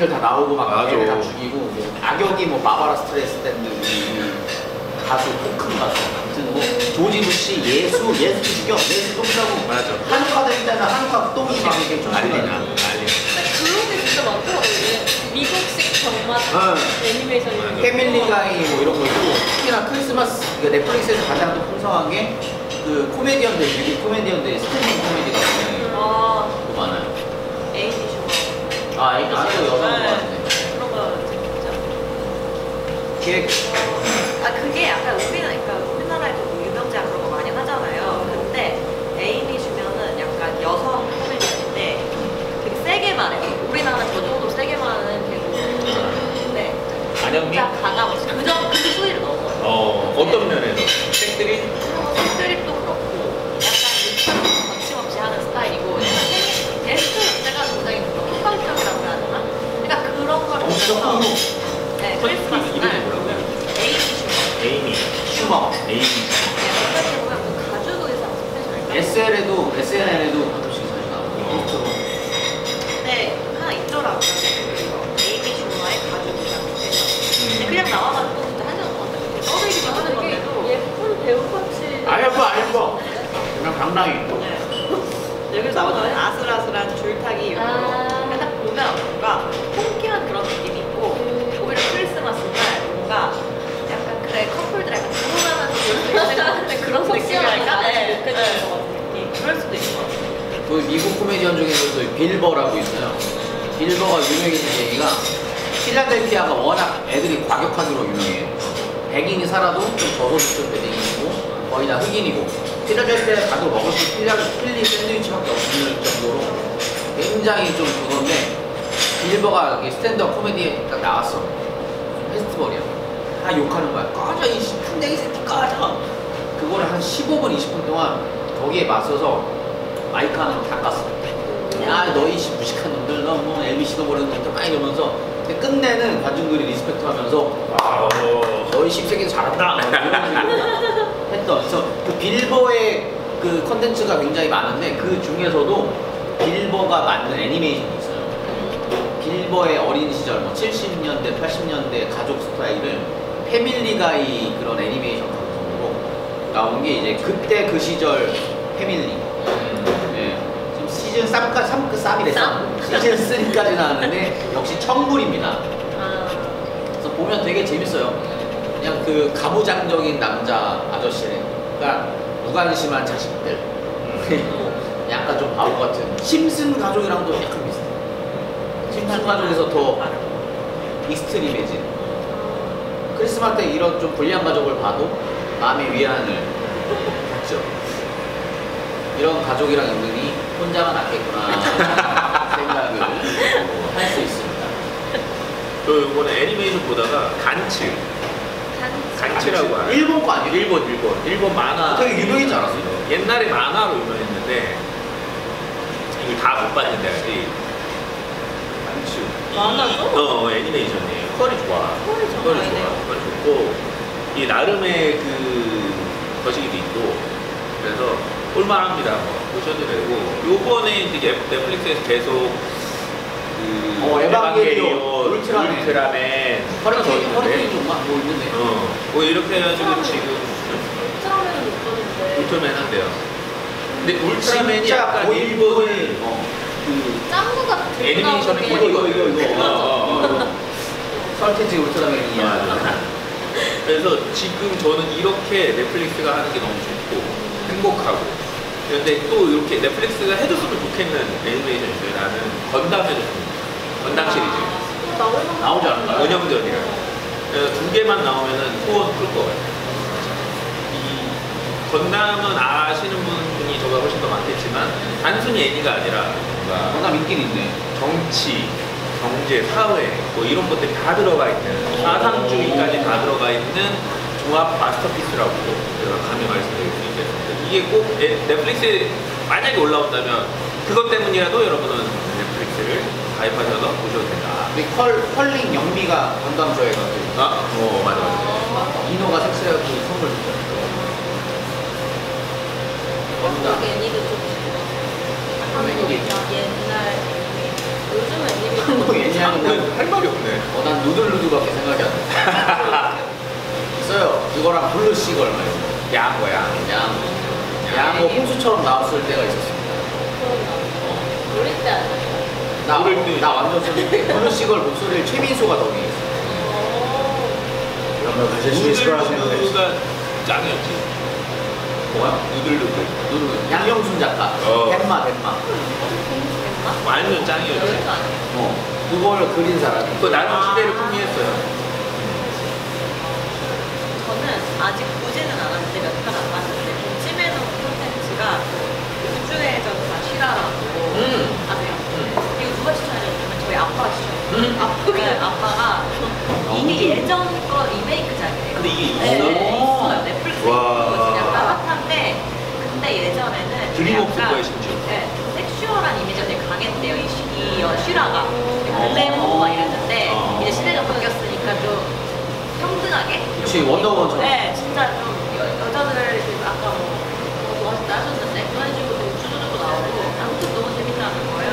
다 나오고 막 맞아. 애를 다 죽이고 뭐 악역이 뭐 바바라 스트레스탠드 가수 포큰 가수 아무튼 뭐 조지 부시 예수 죽여 예수 똥싸고 맞아. 한우가 되잖아 한우가 똥이 막 이렇게 난리나 쫓아가는 난리. 근데 그런 게 진짜 많더라고요. 이게 미국식 정말 애니메이션이. 패밀리 가이 뭐 이런 거 있고 특히나 크리스마스 그러니까 넷플릭스에서 가장 또 풍성한 게 그 코미디언들 미국 코미디언들의 스탠딩 코미디가 굉장히 또 많아요. 에이미 쇼. 이거 여성 좋아하시네. 그런 거 재밌죠. 기획 그게 약간 우리나라에도 뭐 유명자 그런 거 많이 하잖아요. 근데 에이미 슈면은 약간 여성 코미디언인데 되게 세게 말해요. 우리나라는 저 정도 세게 말하는 배우인데 안영미? 진짜 가감없이 그 수위를 넘어요. 어떤 면에서? 색들이? 색드립도 그렇고 약간 유쾌하고 거침없이 하는 스타일이고 약간 게스트 자체가 굉장히 폭발적이라고 해야 되나? 그러니까 그런 거를 보면서 네, 크리스마스 날 에이미 슈머 에이미 슈머 에이미 어떻게 보면 그 가죽 의상 스페셜인가? SNL에도 가끔씩 사실 나오고 네, 하나 있더라고요. 에이미 슈머의 가죽 의상 스페셜. 근데 그냥 나와가지고 진짜 한 시간 동안 이렇게 떠들기도 하는 건데도 예쁜 배우같이 예뻐 그냥 당당히 여기서 나오는 아슬아슬한 줄타기 이런 거 딱 보면 뭔가 통쾌한 그런 느낌이 있고 오히려 크리스마스 날 뭔가 약간 그래 커플들 약간 결혼하면서 그런 느낌이랄까? 네, 그럴 수도 있을 것 같아요. 그 미국 코미디언 중에서도 빌버라고 있어요. 빌버가 유명해진 얘기가 필라델피아가 워낙 애들이 과격하기로 유명해요. 백인이 살아도 좀 저소득층 배경이 있고 거의 다 흑인이고 필라델피아에 가도 먹을 수 필리 샌드위치밖에 없는 정도로 굉장히 좀 그건데 빌버가 스탠드업 코미디에 딱 나왔어. 페스티벌이야. 다 욕하는 거야. 꺼져 이 풍뎅이 새끼 꺼져. 그거를 한 15분 20분 동안 거기에 맞서서 마이크 하나로 다 깠어. 야 너희 무식한 놈들 너 뭐 LBC도 모르는 놈들 막 이러면서 근데 끝내는 관중들이 리스펙트 하면서 너희 씹새끼도 잘한다 이런 식으로 했던 그래서 그 빌버의 그 컨텐츠가 굉장히 많은데 그 중에서도 빌버가 만든 애니메이션이 있어요. 빌버의 어린 시절 뭐 70년대 80년대 가족 스타일을 패밀리가이 그런 애니메이션 방송으로 나온 게 이제 그때 그 시절 패밀리 지금 시즌 3까지 시즌 3까지 나왔는데 역시 청물입니다. 그래서 보면 되게 재밌어요. 그냥 그 가부장적인 남자 아저씨가 무관심한 자식들 그리고 약간 좀 바보 같은 심슨 가족이랑도 약간 비슷해. 심슨 가족에서 더 익스트림해진 크리스마스 때 이런 좀 불리한 가족을 봐도 마음의 위안을 받죠. 이런 가족이랑 은근히 혼자가 낫겠구나 생각을 할 수 있습니다. 저 이번에 애니메이션 보다가 간츠라고 하는 일본 거 아니에요? 일본 만화 되게 유명했지 않았어요? 옛날에 만화로 유명했는데 이걸 다 못 봤는데 아직 간츠 만화죠? 애니메이션이에요. 퀄이 좋아. 퀄이 좋고 이 나름의 그 거시기도 있고 그래서 볼만합니다. 보셔도 되고 요번에 이제 넷플릭스에서 계속 그 에반게리온, 울트라맨 허리케인 뭐 있는데 뭐 이렇게 해가지고 지금 울트라맨은 못 보는데 울트라맨 한대요. 근데 울트라맨이 진짜 약간 일본의 그 짱구 같은 애니메이션의 이거 설태지 울트라맨이야. 그래서 지금 저는 이렇게 넷플릭스가 하는 게 너무 좋고 행복하고 그런데 또 이렇게 넷플릭스가 해줬으면 좋겠는 애니메이션이 있어요. 나는 건담 해줬으면 건담 시리즈 나오지 않을까요? 원형전이라 두 개만 나오면은 소원 풀 것 같아요. 이 건담은 아시는 분이 저보다 훨씬 더 많겠지만 단순히 애니가 아니라 뭔가 건담 인기 있네. 정치, 경제, 사회 뭐 이런 것들이 다 들어가 있는 사상주의까지 다 들어가 있는 종합 마스터피스라고 제가 감히 말씀드릴 수 있겠습니다. 이게 꼭 넷플릭스에 만약에 올라온다면 그것 때문이라도 여러분은 넷플릭스를 가입하셔서 보셔도 된다. 우리 컬링 영미가 건담 좋아해가지고 맞아. 이노가 섹스해가지고 선물 줬죠. 한국 애니도 좀 한국 옛날 요즘 애니메이션 왜냐면 할 말이 없네. 난 누들누들밖에 생각이 안 나. 있어요. 이거랑 블루시걸 말이에요. 양거야. 양호 홍수처럼 나왔을 때가 있었습니다. 어릴 때 아니에요? 나 완전 솔직히 블루시걸 목소리를 최민수가 더빙했어. 그러면 사실 스위스가 생각했어. 누들누들가 짱이었지. 뭐야? 누들누들. 양영순 작가. 덴마. 완전 짱이었지. 그걸 그린 사람이. 그 나름 시대를 풍미했어요. 저는 아직 보지는 않았는데 몇 편 안 봤는데 좀 찜해놓은 콘텐츠가 우주의 전사 쉬라라고 아세요? 이거 누가 추천해줬냐면 저희 아빠가 추천해줬어요. 네, 아빠가 이게 예전 거 리메이크작이에요. 근데 이게 네, 있어? 있어요. 넷플릭스 와. 약간 핫한데 근데 예전에는 드림웍스 약간 거에 심지어. 네, 섹슈얼한 이미지가 되게 강했대요. 이 쉬라가 글래머고 막 이랬는데 이제 시대가 바뀌었으니까 좀 평등하게. 그치, 원더우먼처럼. 네, 진짜 좀 여자들 아까 뭐 좋아하신다 하셨는데 그런 식으로 우주조도 나오고 아무튼 너무 재밌다는 거예요.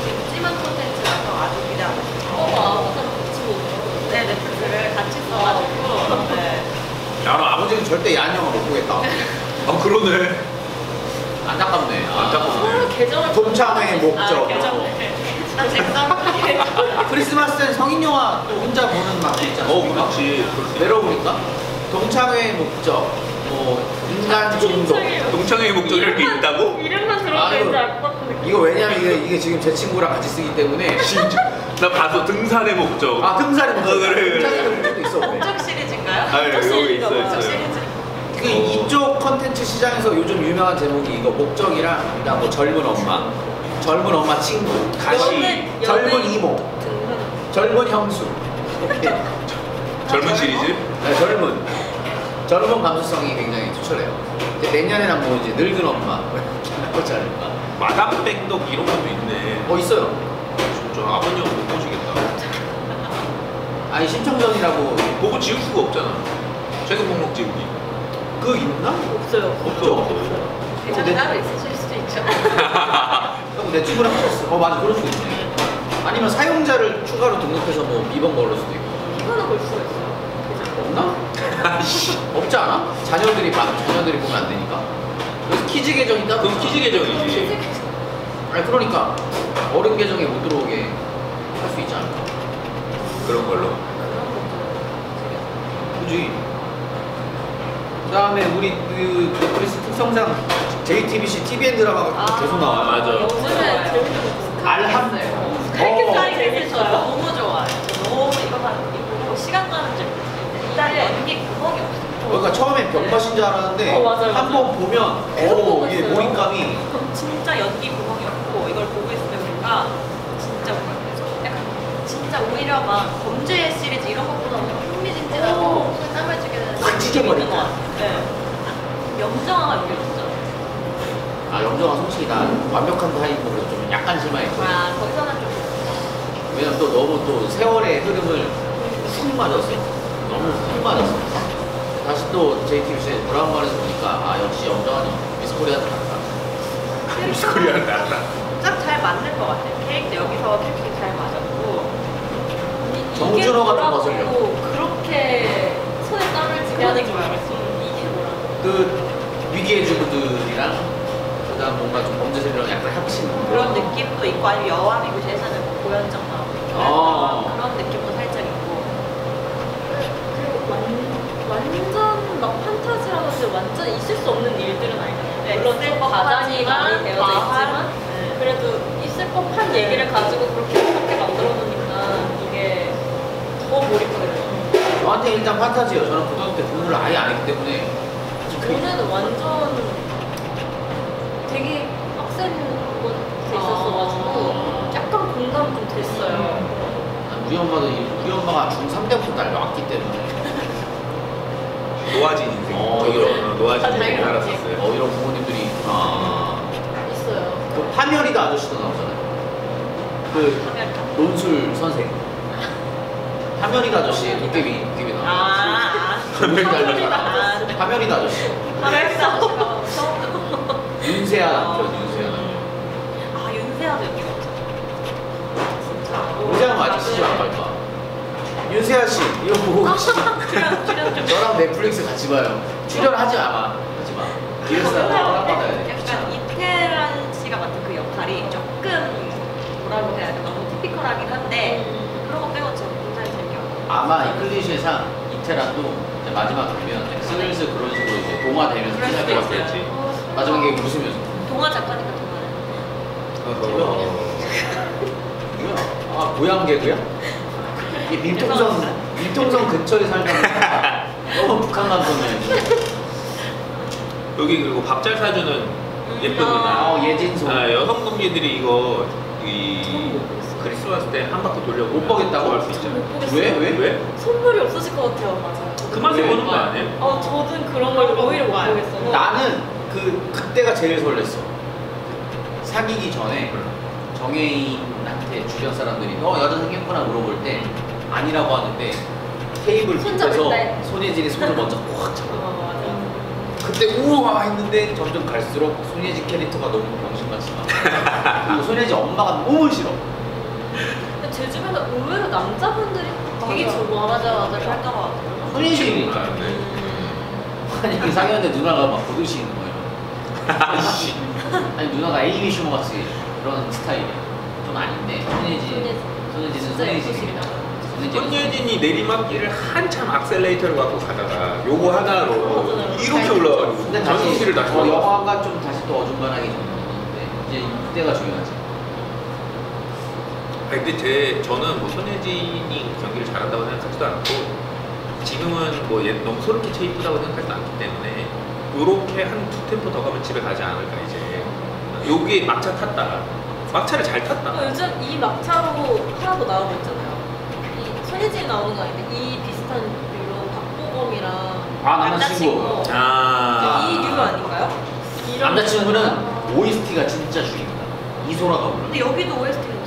지금 찜한 콘텐츠라서 아주 기대하고 있어요. 같이 보고. 네, 넷플릭스를 같이 써가지고 네. 야, 너 아버지는 절대 야한 영화 못 보겠다. 아 그러네. 안타깝네. 서로 계정을 동창회의 목적. 나 잭성 크리스마스 땐 성인 영화 또 혼자 보는 맛이 있잖아. 그렇지. 내려오니까 동창회의 목적, 뭐 인간 중독. 동창회의 목적 이렇게 있다고? 이름만 들어도 아이고. 왠지 알 것 같은 느낌. 이거 왜냐면 이게 지금 제 친구랑 같이 쓰기 때문에. 진짜. 나 봐서 등산의 목적. 아, 등산의 목적. 그래. 등산의 목적도 있어. 근데. 목적 시리즈인가요? 아, 여기 목적 있어요. 시리즈. 그 이쪽 컨텐츠 시장에서 요즘 유명한 제목이 이거 목적이랑 그다음 뭐 젊은 엄마 친구, 가시, 젊은 이모, 젊은 형수. 이렇게. 젊은 시리즈? 네, 젊은 감수성이 굉장히 투철해요. 이제 내년에는 뭐 이제 늙은 엄마 그렇지 않을까? 마담 뺑덕 이런 것도 있네. 있어요. 진짜 아버님 못 보시겠다. 아니 신청전이라고 보고 지울 수가 없잖아. 최근 목록 지우기. 그거 있나? 없어요. 없죠. 계정이 따로 있으실 수도 있죠. 형 내 친구랑 같았어. 맞아, 그럴 수도 있네. 아니면 사용자를 추가로 등록해서 뭐 비번 걸을 수도 있고. 이거는 볼 수가 있어요. 없나? 아씨. 없지 않아? 자녀들이 보면 안 되니까. 그래서 키즈 계정이 따로. 그럼 키즈 계정이지. 아니 그러니까 어른 계정에 못 들어오게 할 수 있지 않을까? 그런 걸로. 그지. 그다음에 우리 그 넷플릭스 특성상 JTBC TVN 드라마가 계속 나와요. 맞아. 요즘에 재밌는 거 알함. 칼칼 재밌어요. 너무 좋아요. 너무 이거 보고 시간 가는 줄 모르겠는데 일단 연기 구멍이 없어요. 그러니까 처음엔 병맛인 줄 알았는데 맞아요, 한 번 보면 계속 보고 이게 있어요. 몰입감이 진짜 연기 구멍이 없고 이걸 보고 있을 때 보니까 진짜 뭐랄까 약간 진짜 오히려 막 범죄 시리즈 이런 것보다 흥미진진하고 손 땀을 쥐게 되는 확 찢어버리는 것 같아요. 네. 영정화가 여기 없잖아. 영정아 솔직히 나 완벽한 타입으로 좀 약간 실망했거든. 아 거기서는 좀 왜냐면 또 너무 또 세월의 흐름을 훅 맞았어. 너무 훅 맞았어. 다시 또 JTBC 브라운관에서 보니까 역시 영정아는 미스코리아는 다르다. 미스코리아는 나왔다. 딱 잘 맞는 것 같아요. 캐릭터 여기서 캐릭터 잘 맞았고 정준호 같은 것을요. 그렇게 손에 땀을 쥐게 하는 줄 그러니까요. 알았어. 이게 뭐라고. 그 위기의 주부들이랑 그다음 뭔가 좀 범죄들이랑 약간 합친 그런 느낌도 있고 아니면 여왕이고 제사는 뭐 고현정 나오고 그런 느낌도 살짝 있고 그리고 완전 막 판타지라든지 완전 있을 수 없는 일들은 아니잖아요. 네, 물론 있을 좀 법하지만, 가장이 많이 되어져 과한, 있지만 네. 그래도 있을 법한 얘기를 가지고 그렇게 어떻게 만들어 놓으니까 이게 더 몰입하게 돼요. 저한테 일단 판타지예요. 저는 고등학교 때 공부를 아예 안 했기 때문에 저는 완전 되게 빡센 곳에 있었어가지고 약간 공감 좀 됐어요. 우리 엄마가 중3 때부터 날 놨기 때문에 노아진 인생. 이런 노아진 다 인생 자유롭게. 살았었어요. 이런 부모님들이 있어요. 그 파멸이다 아저씨도 나오잖아요. 그 논술 선생. 파멸이다 아저씨 도깨비 나와. 파멸이다 아저씨. 윤세아 남편. 윤세아도 연기가 없어. 진짜. 영상 아직 시즌 안 갈까? 윤세아 씨 이거 보고 혹시 출연 좀. 저랑 넷플릭스 같이 봐요. 출연하지 마. 하지 마. 기획사 허락받아야 돼. 약간 이태란 씨가 맡은 그 역할이 조금 뭐라고 해야 돼? 너무 티피컬하긴 한데 그런 거 빼고 저 굉장히 재미없고. 아마 이 클리셰상 이태란도 이제 마지막 보면 슬슬 그런 식으로 이제 동화 되면서 그럴 수도 시작이 있어요. 왔겠지. 마지막에 웃으면서. 동화 작가니까 동화는. 뭐야? 아 고향 개그야? 이게 밀통성 근처에 살다 보니까 너무 북한 감성이야. 여기 그리고 밥 잘 사주는 예쁜 누나. 예진소. 아, 여성 동기들이 이거 이 크리스마스 때 한 바퀴 돌려보면 못 보겠다고? 할 수 있잖아요. 못 보겠어요. 왜? 왜? 선물이 없으실 것 같아요. 맞아요. 그 맛에 왜? 보는 거 아니에요? 저는 그런 걸 오히려 못 보겠어서. 나는 그때가 제일 설렜어. 사귀기 전에 정혜인한테 주변 사람들이 너 여자 생겼구나 물어볼 때 아니라고 하는데 테이블 손잡을 밑에서 때? 손예진이 손을 먼저 꽉 잡아. 맞아. 그때 우와 했는데 점점 갈수록 손예진 캐릭터가 너무 병신같이 나. 그리고 손예진 엄마가 너무 싫어. 근데 제 주변에 의외로 남자분들이 되게 맞아. 좋아하죠. 그랬던 것 같아요. 손예진이니까. 아, 네. 만약에 사귀었는데 누나가 막 고드시는 거예요. 아니 누나가 에이미 슈머 같이 그런 스타일이야. 좀 아닌데 손예진은 진짜 손예진입니다. 손예진이 내리막길을 한참 악셀레이터를 갖고 가다가 요거 하나로 맞아요. 이렇게 올라가지고 근데 다시 전성기를 다시 올라가. 영화가 좀 다시 또 어중간하게 됐는데 이제 이때가 중요하지. 근데 저는 뭐 손예진이 경기를 잘한다고 생각하지도 않고 지금은 뭐 너무 소름 끼쳐 이쁘다고 생각하지도 않기 때문에 요렇게 한 두 템포 더 가면 집에 가지 않을까 이제. 요게 막차 탔다. 막차를 잘 탔다. 요즘 이 막차로 하나 더 나오고 있잖아요. 이 손예진이 나오는 거 아닌데 이 비슷한 류로 박보검이랑 남자친구. 아. 이 류 아닌가요? 이런 남자친구는 OST가 진짜 죽입니다. 이소라가 부르는. 근데 여기도 OST는